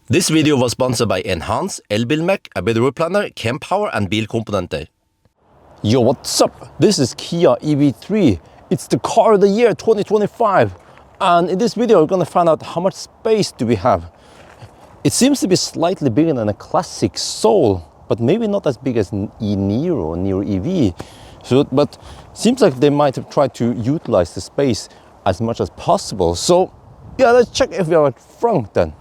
This video was sponsored by Enhance, Elbilmek, ABRP Planner, Kempower and Bilkomponenter. Yo, what's up? This is Kia EV3. It's the car of the year 2025. And in this video, we're gonna find out how much space do we have. It seems to be slightly bigger than a classic Soul, but maybe not as big as an e-Niro, Niro EV. But seems like they might have tried to utilize the space as much as possible. So yeah, let's check if we are at front then.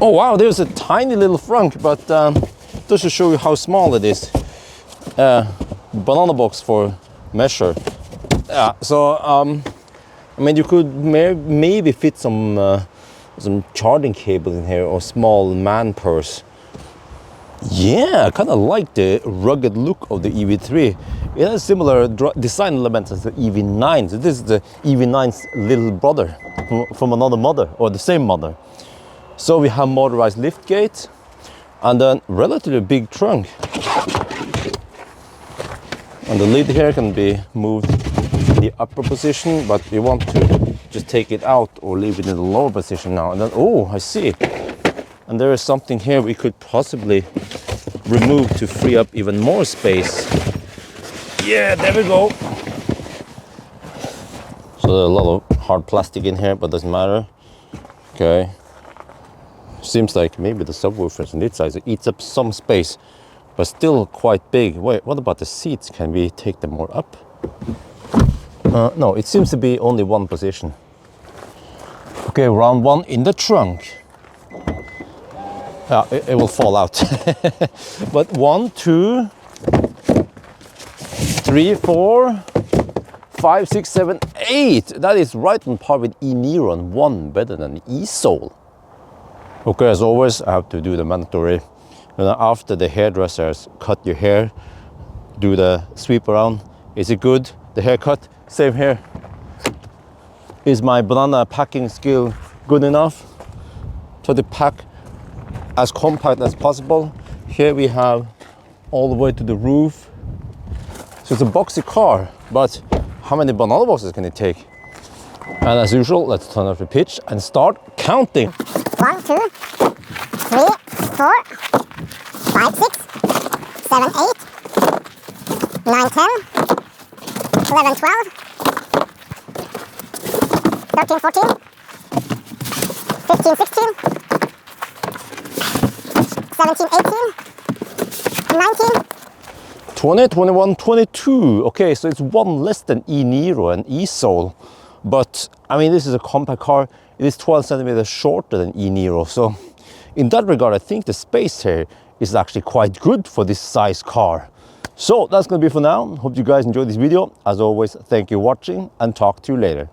Oh wow, there's a tiny little frunk, but just to show you how small it is. Banana box for measure. Yeah, so I mean, you could maybe fit some charging cable in here or small man purse. Yeah, I kind of like the rugged look of the EV3. It has similar design elements as the EV9. So this is the EV9's little brother from another mother, or the same mother. So we have motorized lift gate and then relatively big trunk. And the lid here can be moved in the upper position, but we want to just take it out or leave it in the lower position now. And then, oh, I see. And there is something here we could possibly remove to free up even more space. Yeah, there we go. So there's a lot of hard plastic in here, but doesn't matter. Okay. Seems like maybe the subwoofers on this side, it eats up some space, but still quite big. Wait, what about the seats? Can we take them more up? No, it seems to be only one position. Okay, round one in the trunk. Yeah, it will fall out. But 1, 2, 3, 4, 5, 6, 7, 8. That is right on par with e-Niro and one better than the e-Soul. Okay, as always, I have to do the mandatory. After the hairdressers cut your hair, do the sweep around. Is it good? The haircut, same here. Is my banana packing skill good enough? Try to pack as compact as possible. Here we have all the way to the roof. So it's a boxy car, but how many banana boxes can it take? And as usual, let's turn off the pitch and start counting. 1, 2, 3, 4, 5, 6, 7, 8, 9, 10, 11, 12, 13, 14, 15, 16, 17, 18, 19, 20, 21, 22. Okay, so it's one less than e-Niro and e-Soul. But I mean, this is a compact car. It is 12 centimeters shorter than e-Niro. So in that regard, I think the space here is actually quite good for this size car. So that's gonna be for now. Hope you guys enjoyed this video. As always, thank you for watching and talk to you later.